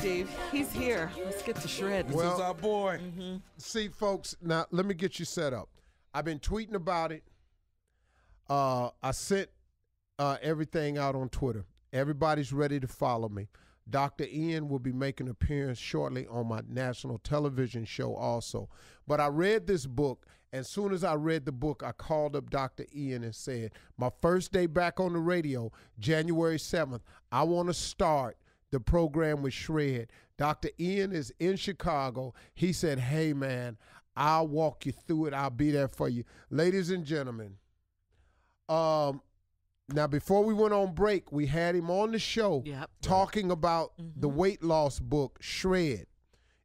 Steve. He's here. Let's get to shredding. This is our boy. See, folks, now let me get you set up. I've been tweeting about it. I sent everything out on Twitter. Everybody's ready to follow me. Dr. Ian will be making an appearance shortly on my national television show also. But I read this book, and as soon as I read the book, I called up Dr. Ian and said, my first day back on the radio, January 7th, I want to start the program with Shred. Dr. Ian is in Chicago. He said, hey, man, I'll walk you through it. I'll be there for you. Ladies and gentlemen, now, before we went on break, we had him on the show talking about the weight loss book, Shred.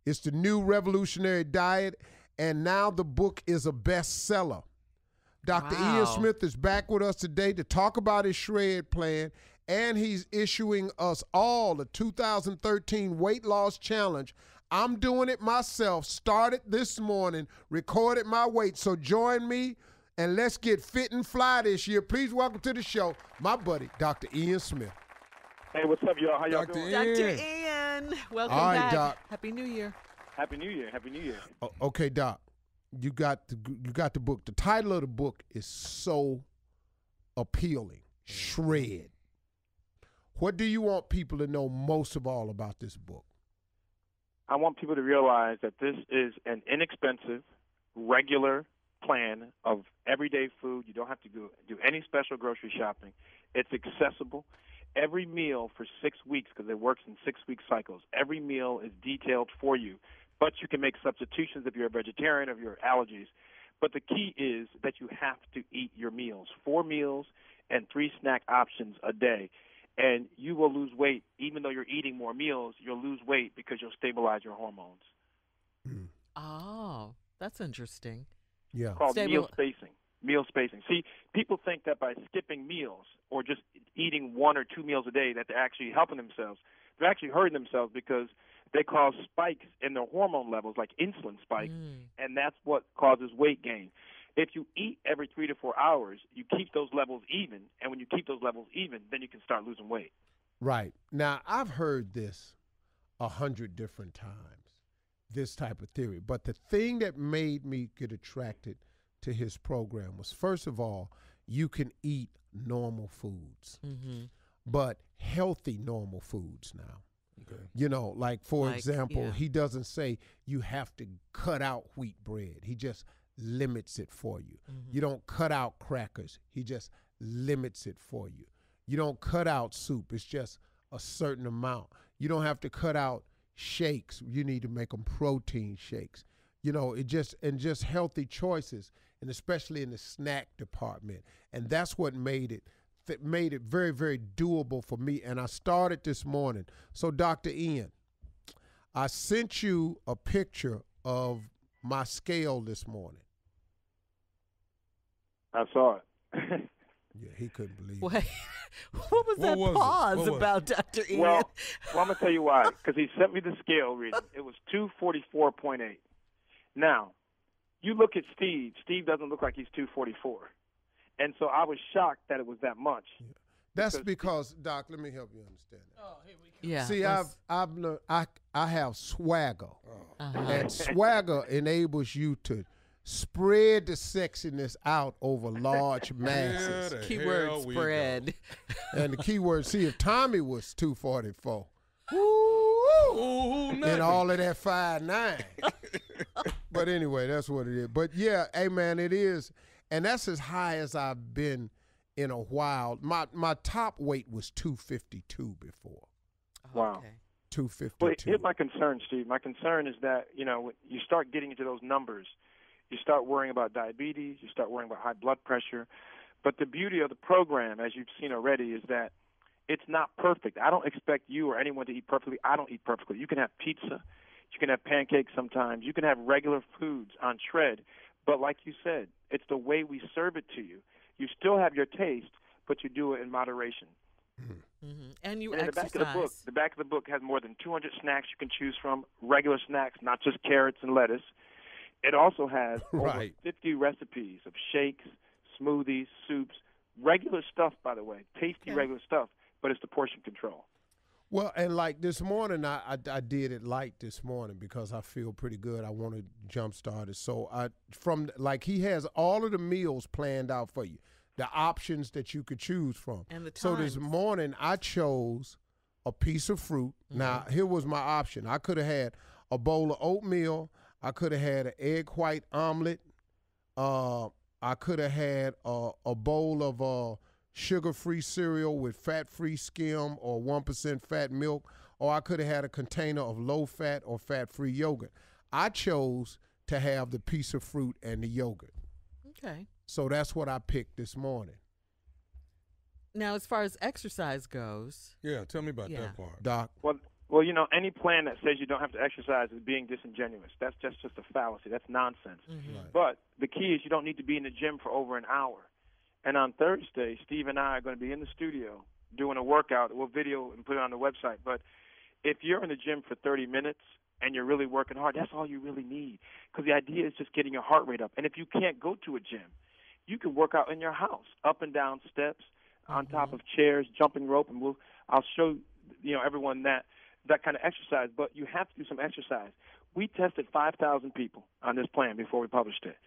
It's the new revolutionary diet, and now the book is a bestseller. Dr. Ian Smith is back with us today to talk about his Shred plan, and he's issuing us all the 2013 Weight Loss Challenge. I'm doing it myself, started this morning, recorded my weight, so join me. And let's get fit and fly this year. Please welcome to the show my buddy, Dr. Ian Smith. Hey, what's up, y'all? How y'all doing? Dr. Ian, welcome back. Doc. Happy New Year. Happy New Year. Happy New Year. Okay, Doc, you got the book. The title of the book is so appealing, Shred. What do you want people to know most of all about this book? I want people to realize that this is an inexpensive, regular plan of everyday food. You don't have to do any special grocery shopping. It's accessible. Every meal for 6 weeks, because it works in 6-week cycles, every meal is detailed for you. But you can make substitutions if you're a vegetarian, if you're allergies. But the key is that you have to eat your meals, 4 meals and 3 snack options a day. And you will lose weight. Even though you're eating more meals, you'll lose weight because you'll stabilize your hormones. Oh, that's interesting. Yeah. It's called meal spacing. Meal spacing. See, people think that by skipping meals or just eating 1 or 2 meals a day that they're actually helping themselves. They're actually hurting themselves because they cause spikes in their hormone levels, like insulin spikes, and that's what causes weight gain. If you eat every 3 to 4 hours, you keep those levels even, and when you keep those levels even, then you can start losing weight. Right. Now, I've heard this 100 different times, this type of theory. But the thing that made me get attracted to his program was, first of all, you can eat normal foods, but healthy normal foods now. Okay. You know, like, for example, he doesn't say you have to cut out wheat bread. He just limits it for you. You don't cut out crackers. He just limits it for you. You don't cut out soup. It's just a certain amount. You don't have to cut out shakes. You need to make them protein shakes. You know, just healthy choices, and especially in the snack department. And that's what made it very, very doable for me. And I started this morning. So, Dr. Ian, I sent you a picture of my scale this morning. I saw it. Yeah, he couldn't believe Wait, it. what was that pause about, Dr. Ian? Well, I'm going to tell you why. Because he sent me the scale reading. It was 244.8. Now, you look at Steve. Steve doesn't look like he's 244. And so I was shocked that it was that much. Yeah. That's because, Doc, let me help you understand that. Oh, here we go. Yeah, see, I've learned, I have swagger. And swagger enables you to spread the sexiness out over large masses. Keyword spread. And the keyword, see, if Tommy was 244, and all of that 5'9". But anyway, that's what it is. But yeah, hey man, it is. And that's as high as I've been in a while. My top weight was 252 before. Wow. Okay. 252. Well, here's my concern, Steve. My concern is that, you know, when you start getting into those numbers, you start worrying about diabetes, you start worrying about high blood pressure. But the beauty of the program, as you've seen already, is that it's not perfect. I don't expect you or anyone to eat perfectly. I don't eat perfectly. You can have pizza. You can have pancakes sometimes. You can have regular foods on Shred. But like you said, it's the way we serve it to you. You still have your taste, but you do it in moderation. And you and exercise. The back of the book has more than 200 snacks you can choose from, regular snacks, not just carrots and lettuce. It also has over 50 recipes of shakes, smoothies, soups, regular stuff, by the way, tasty regular stuff, but it's the portion control. Well, and like this morning, I did it light this morning because I feel pretty good. I want to jumpstart it. So he has all of the meals planned out for you, the options that you could choose from. And the times. So this morning I chose a piece of fruit. Mm-hmm. Now, here was my option. I could have had a bowl of oatmeal. I could have had an egg white omelet. I could have had a bowl of sugar-free cereal with fat-free skim or 1% fat milk, or I could have had a container of low-fat or fat-free yogurt. I chose to have the piece of fruit and the yogurt. Okay. So that's what I picked this morning. Now, as far as exercise goes. Yeah, tell me about that part. Doc. Well, any plan that says you don't have to exercise is being disingenuous. That's just a fallacy. That's nonsense. Mm-hmm. Right. But the key is you don't need to be in the gym for over an hour. And on Thursday, Steve and I are going to be in the studio doing a workout. We'll video and put it on the website. But if you're in the gym for 30 minutes and you're really working hard, that's all you really need. Because the idea is just getting your heart rate up. And if you can't go to a gym, you can work out in your house, up and down steps, on top of chairs, jumping rope, and I'll show everyone that kind of exercise. But you have to do some exercise. We tested 5,000 people on this plan before we published it.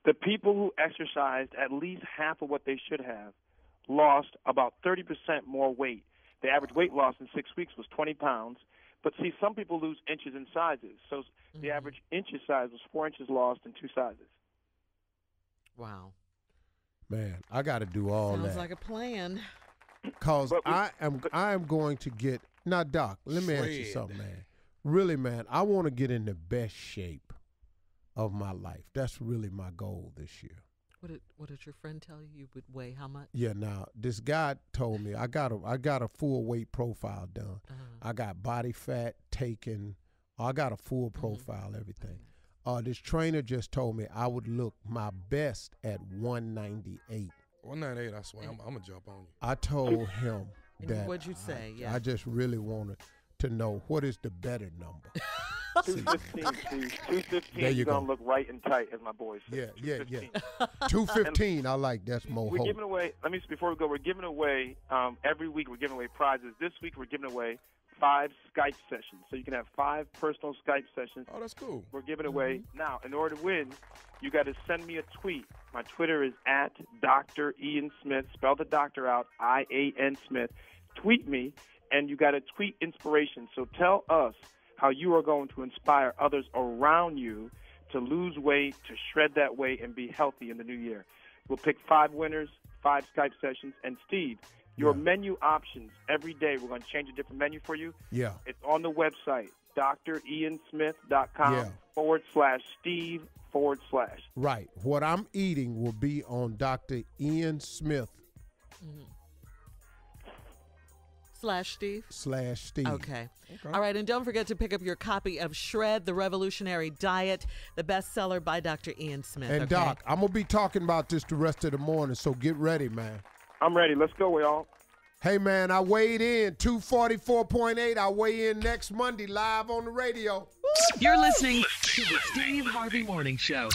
The people who exercised at least half of what they should have lost about 30% more weight. The average weight loss in 6 weeks was 20 pounds. But see, some people lose inches in sizes. So the average inches size was 4 inches lost in 2 sizes. Wow. Man, I got to do all that. Sounds like a plan. Because I am going to get – now, Doc, let me ask you something, man. Really, man, I want to get in the best shape of my life. That's really my goal this year. What did your friend tell you? You would weigh how much? Yeah, now this guy told me I got a full weight profile done. I got body fat taken. I got a full profile, everything. This trainer just told me I would look my best at 198. 198, I swear, I'm gonna jump on you. I told him that. What'd you say? Yeah. I just really wanted to know what is the better number. 215, Steve. 215, you're going to look right and tight, as my boys say. Yeah. 215, I like. That's more We're hope. giving away, before we go, we're giving away, every week we're giving away prizes. This week we're giving away 5 Skype sessions. So you can have 5 personal Skype sessions. Oh, that's cool. We're giving away. Now, in order to win, you got to send me a tweet. My Twitter is at Dr. Ian Smith. Spell the doctor out, I-A-N Smith. Tweet me, and you got to tweet inspiration. So tell us how you are going to inspire others around you to lose weight, to shred that weight, and be healthy in the new year. We'll pick 5 winners, 5 Skype sessions. And, Steve, your menu options every day, we're going to change a different menu for you. Yeah. It's on the website, driansmith.com/Steve/. Right. What I'm eating will be on Dr. Ian Smith. /Steve? /Steve. Okay. All right, and don't forget to pick up your copy of Shred, the Revolutionary Diet, the bestseller by Dr. Ian Smith. And Doc, I'm going to be talking about this the rest of the morning, so get ready, man. I'm ready. Let's go, y'all. Hey, man, I weighed in 244.8. I weigh in next Monday live on the radio. You're listening to the Steve Harvey Morning Show.